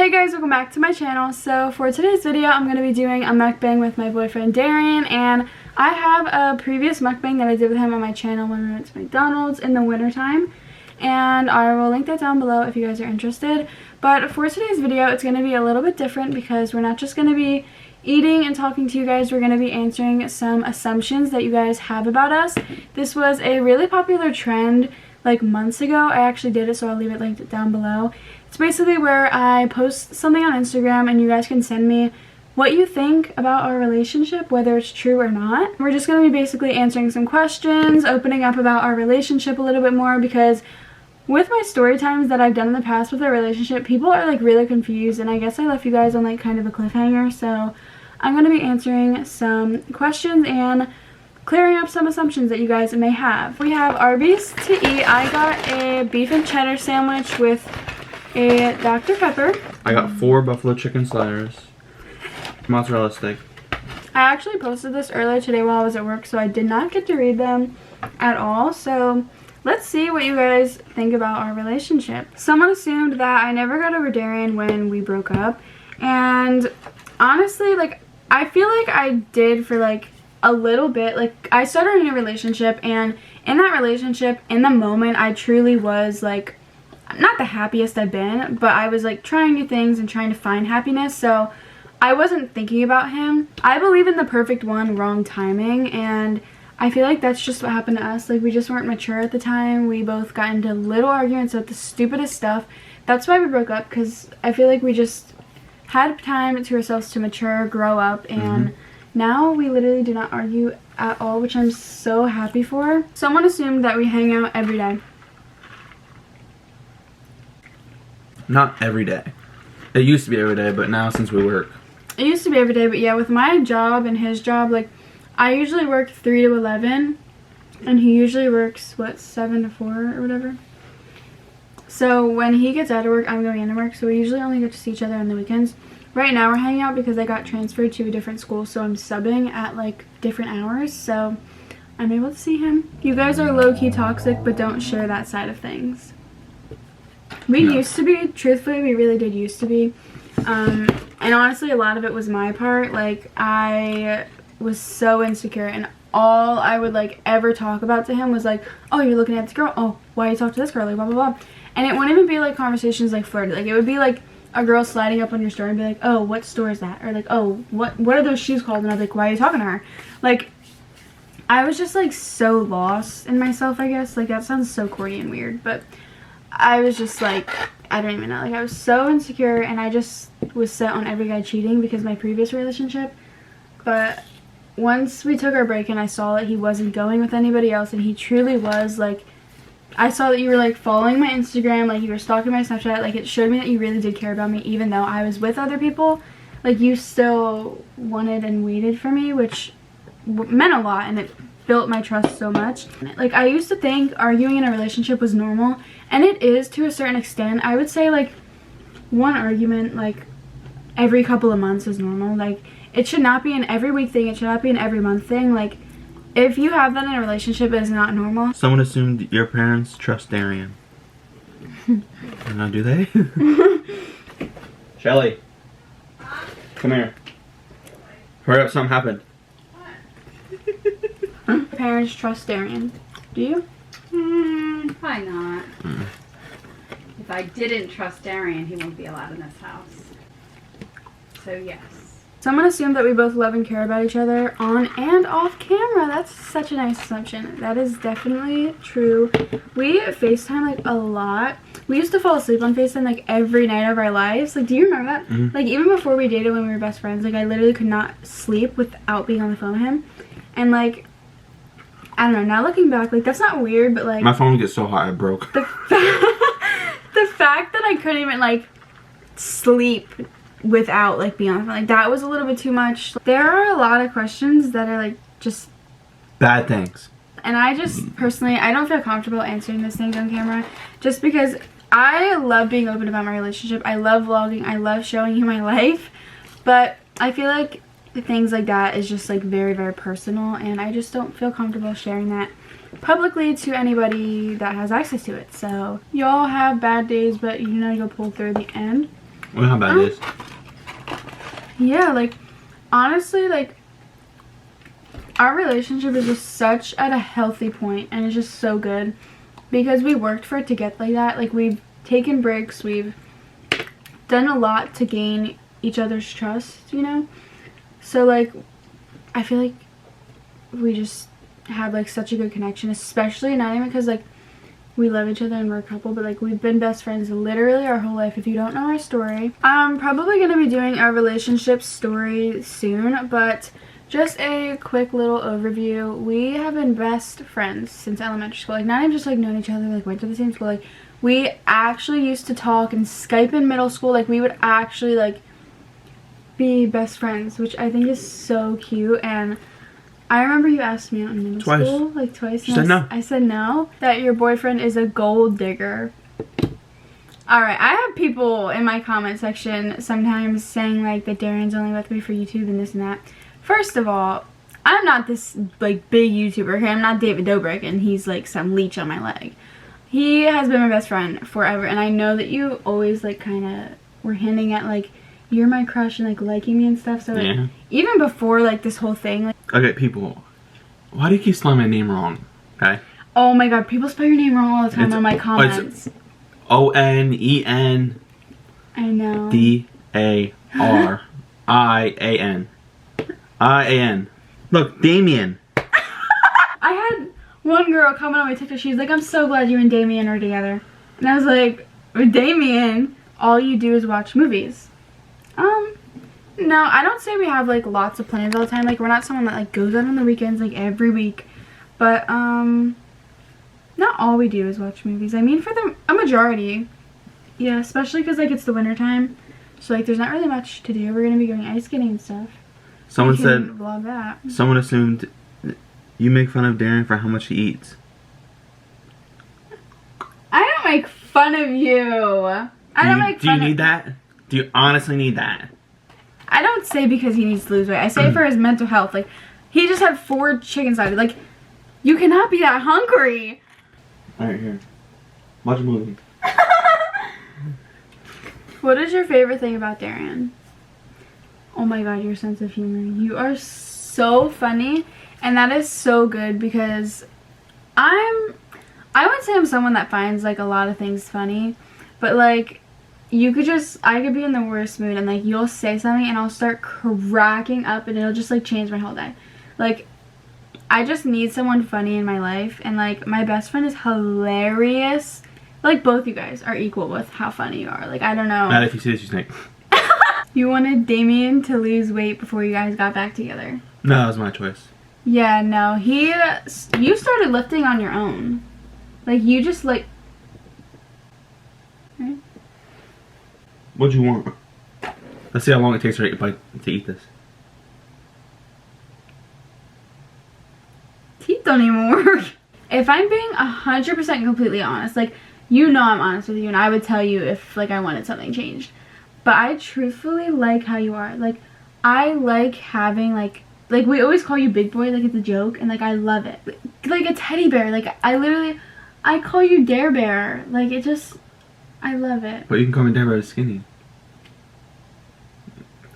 Hey guys, welcome back to my channel. So for today's video, I'm going to be doing a mukbang with my boyfriend Darian, and I have a previous mukbang that I did with him on my channel when we went to McDonald's in the wintertime, and I will link that down below if you guys are interested. But for today's video, it's going to be a little bit different because we're not just going to be eating and talking to you guys, we're going to be answering some assumptions that you guys have about us. This was a really popular trend like months ago. I actually did it, so I'll leave it linked down below. It's basically where I post something on Instagram and you guys can send me what you think about our relationship, whether it's true or not. We're just going to be basically answering some questions, opening up about our relationship a little bit more, because with my story times that I've done in the past with our relationship, people are like really confused, and I guess I left you guys on like kind of a cliffhanger. So I'm going to be answering some questions and clearing up some assumptions that you guys may have. We have Arby's to eat. I got a beef and cheddar sandwich with a Dr. Pepper. I got 4 buffalo chicken sliders, mozzarella stick. I actually posted this earlier today while I was at work, so I did not get to read them at all. So let's see what you guys think about our relationship. Someone assumed that I never got over Darian when we broke up, and honestly, like, I feel like I did for like a little bit. Like, I started a new relationship, and in that relationship, in the moment, I truly was like not the happiest I've been, but I was like trying new things and trying to find happiness, so I wasn't thinking about him. I believe in the perfect one, wrong timing, and I feel like that's just what happened to us. Like, we just weren't mature at the time. We both got into little arguments about the stupidest stuff. That's why we broke up, because I feel like we just had time to ourselves to mature, grow up, and now we literally do not argue at all, which I'm so happy for. Someone assumed that we hang out every day. Not every day. It used to be every day, but now since we work. It used to be every day, but yeah, with my job and his job, like, I usually work 3 to 11, and he usually works, what, 7 to 4 or whatever. So when he gets out of work, I'm going into work, so we usually only get to see each other on the weekends. Right now we're hanging out because I got transferred to a different school, so I'm subbing at like different hours, so I'm able to see him. You guys are low-key toxic, but don't share that side of things. We used to be, truthfully, we really did used to be. And honestly, a lot of it was my part. Like, I was so insecure, and all I would like ever talk about to him was like, oh, you're looking at this girl, oh, why you talk to this girl, like blah blah blah. And it wouldn't even be like conversations like flirty. Like, it would be like a girl sliding up on your story and be like, oh, what store is that? Or like, oh, what are those shoes called? And I was like, why are you talking to her? Like, I was just like so lost in myself, I guess. Like, that sounds so corny and weird, but I was just like, I don't even know. Like, I was so insecure, and I just was set on every guy cheating because of my previous relationship. But once we took our break and I saw that he wasn't going with anybody else, and he truly was, like, I saw that you were like following my Instagram, like you were stalking my Snapchat, like it showed me that you really did care about me even though I was with other people. Like, you still wanted and waited for me, which meant a lot, and it built my trust so much. Like, I used to think arguing in a relationship was normal, and it is to a certain extent. I would say like one argument like every couple of months is normal. Like, it should not be an every week thing, it should not be an every month thing. Like, if you have that in a relationship, it is not normal. Someone assumed your parents trust Darian. Now, do they? Shelly, come here. Hurry up, something happened. Parents trust Darian. Do you? Probably not. If I didn't trust Darian, he wouldn't be allowed in this house. So yes. Someone assumed that we both love and care about each other on and off camera. That's such a nice assumption. That is definitely true. We FaceTime like a lot. We used to fall asleep on FaceTime like every night of our lives. Like, do you remember that? Like, even before we dated, when we were best friends, like, I literally could not sleep without being on the phone with him. And like, I don't know, now looking back, like, that's not weird, but like, my phone gets so hot it broke. The fact that I couldn't even like sleep without like being on the phone, like, that was a little bit too much. There are a lot of questions that are like just bad things, and I just personally, I don't feel comfortable answering those things on camera, just because I love being open about my relationship. I love vlogging, I love showing you my life, but I feel like things like that is just like very, very personal, and I just don't feel comfortable sharing that publicly to anybody that has access to it. So y'all have bad days, but you know you'll pull through the end. Well, how about this? Yeah, like, honestly, like, our relationship is just such at a healthy point, and it's just so good because we worked for it to get like that. Like, we've taken breaks, we've done a lot to gain each other's trust, you know? So, like, I feel like we just have, like, such a good connection, especially not even because, like, we love each other and we're a couple, but, like, we've been best friends literally our whole life. If you don't know our story, I'm probably going to be doing our relationship story soon, but just a quick little overview. We have been best friends since elementary school. Like, not even just, like, known each other, like, went to the same school. Like, we actually used to talk and Skype in middle school. Like, we would actually, like, be best friends, which I think is so cute. And I remember you asked me out in middle school, like, twice. You said no. I said no, that your boyfriend is a gold digger. Alright, I have people in my comment section sometimes saying, like, that Darian's only with me for YouTube and this and that. First of all, I'm not this, like, big YouTuber. Okay? I'm not David Dobrik and he's, like, some leech on my leg. He has been my best friend forever, and I know that you always, like, kind of were hinting at, like, you're my crush and, like, liking me and stuff. So, like, yeah. Even before, like, this whole thing, like... Okay, people, why do you keep spelling my name wrong? Okay? Oh my god, people spell your name wrong all the time on my comments. It's O-N-E-N... I know. D-A-R-I-A-N. I-A-N. Look, Damien. I had one girl comment on my TikTok, she's like, I'm so glad you and Damien are together. And I was like, with Damien, all you do is watch movies. No, I don't say we have, like, lots of plans all the time. Like, we're not someone that, like, goes out on the weekends, like, every week. But, not all we do is watch movies. I mean, for a majority. Yeah, especially because, like, it's the winter time. So, like, there's not really much to do. We're going to be going ice skating and stuff. Someone said, vlog that. Someone assumed you make fun of Darren for how much he eats. I don't make fun of you. Do you need that? Do you honestly need that? I don't say because he needs to lose weight. I say for his mental health. Like, he just had 4 chicken salads. Like, you cannot be that hungry. Alright, here. Watch a movie. What is your favorite thing about Darian? Oh my god, your sense of humor. You are so funny. And that is so good because I would say I'm someone that finds, like, a lot of things funny. But, like, I could be in the worst mood and, like, you'll say something and I'll start cracking up and it'll just, like, change my whole day. Like, I just need someone funny in my life, and, like, my best friend is hilarious. Like, both you guys are equal with how funny you are. Like, I don't know. Not if you see this, you think. You wanted Damien to lose weight before you guys got back together. No, that was my choice. Yeah, no. You started lifting on your own. Like, you just, like... Right? What'd you want? Let's see how long it takes to eat this. Teeth don't even work. If I'm being 100% completely honest, like, you know I'm honest with you, and I would tell you if, like, I wanted something changed. But I truthfully like how you are. Like, I like having, like, we always call you Big Boy, like, it's a joke, and, like, I love it. Like a teddy bear. Like, I call you Dare Bear. Like, it just... I love it. But you can call me Dare Bear skinny.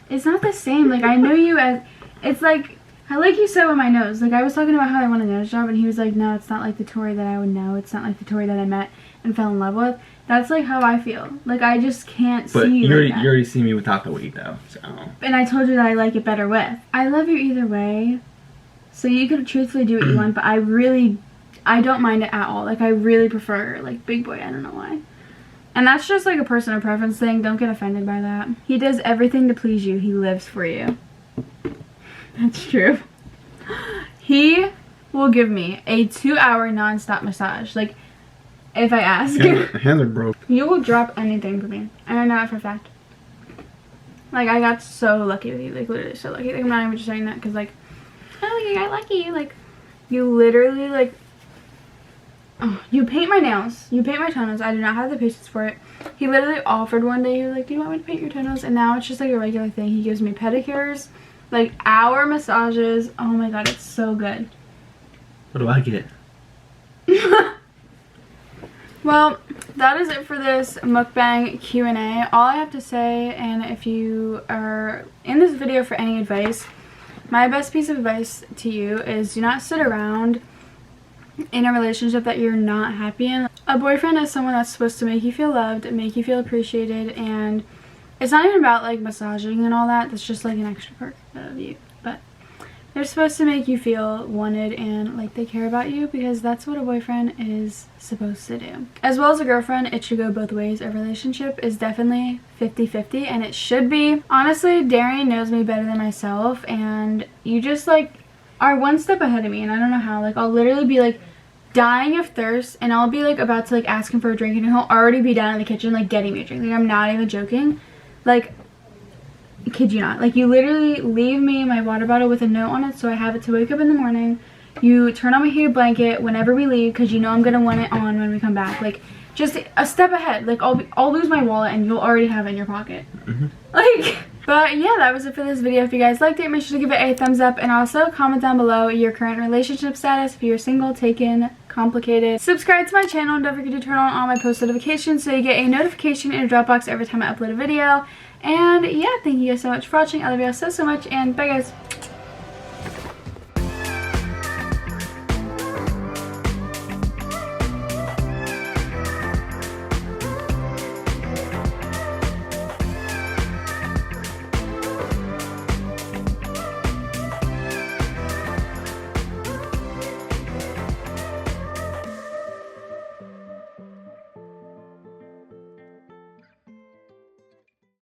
It's not the same. Like, I know you as... It's like... I like you said with my nose. Like, I was talking about how I want a nose job, and he was like, no, it's not like the Tori that I would know. It's not like the Tori that I met and fell in love with. That's, like, how I feel. Like, I just can't see you like that. You already see me without the weight, though, so... And I told you that I like it better with. I love you either way. So you could truthfully do what you want, but I don't mind it at all. Like, I really prefer, like, Big Boy. I don't know why. And that's just, like, a personal preference thing. Don't get offended by that. He does everything to please you. He lives for you. That's true. He will give me a 2-hour non-stop massage. Like, if I ask. Hands are broke. You will drop anything for me. And I know that for a fact. Like, I got so lucky with you. Like, literally so lucky. Like, I'm not even just saying that because, like, oh, you got lucky. Like, you literally, like, oh, you paint my nails. You paint my toenails. I do not have the patience for it. He literally offered one day. He was like, do you want me to paint your toenails? And now it's just, like, a regular thing. He gives me pedicures. Like, hour massages. Oh my god, it's so good. What do I get? Well, that is it for this mukbang Q&A. All I have to say, and if you are in this video for any advice, my best piece of advice to you is do not sit around in a relationship that you're not happy in. A boyfriend is someone that's supposed to make you feel loved, make you feel appreciated, and it's not even about like massaging and all that. That's just like an extra perk of you. But they're supposed to make you feel wanted and like they care about you, because that's what a boyfriend is supposed to do. As well as a girlfriend, it should go both ways. A relationship is definitely 50-50, and it should be. Honestly, Darian knows me better than myself, and you just like are one step ahead of me, and I don't know how. Like, I'll literally be like dying of thirst, and I'll be like about to like ask him for a drink, and he'll already be down in the kitchen like getting me a drink. Like, I'm not even joking. Like, kid you not. Like, you literally leave me my water bottle with a note on it so I have it to wake up in the morning. You turn on my heated blanket whenever we leave because you know I'm gonna want it on when we come back. Like, just a step ahead. Like, I'll lose my wallet and you'll already have it in your pocket. Like, but yeah, that was it for this video. If you guys liked it, make sure to give it a thumbs up, and also comment down below your current relationship status, if you're single, taken, complicated. Subscribe to my channel, and don't forget to turn on all my post notifications so you get a notification in your Dropbox every time I upload a video. And yeah, thank you guys so much for watching. I love you all so much, and bye guys.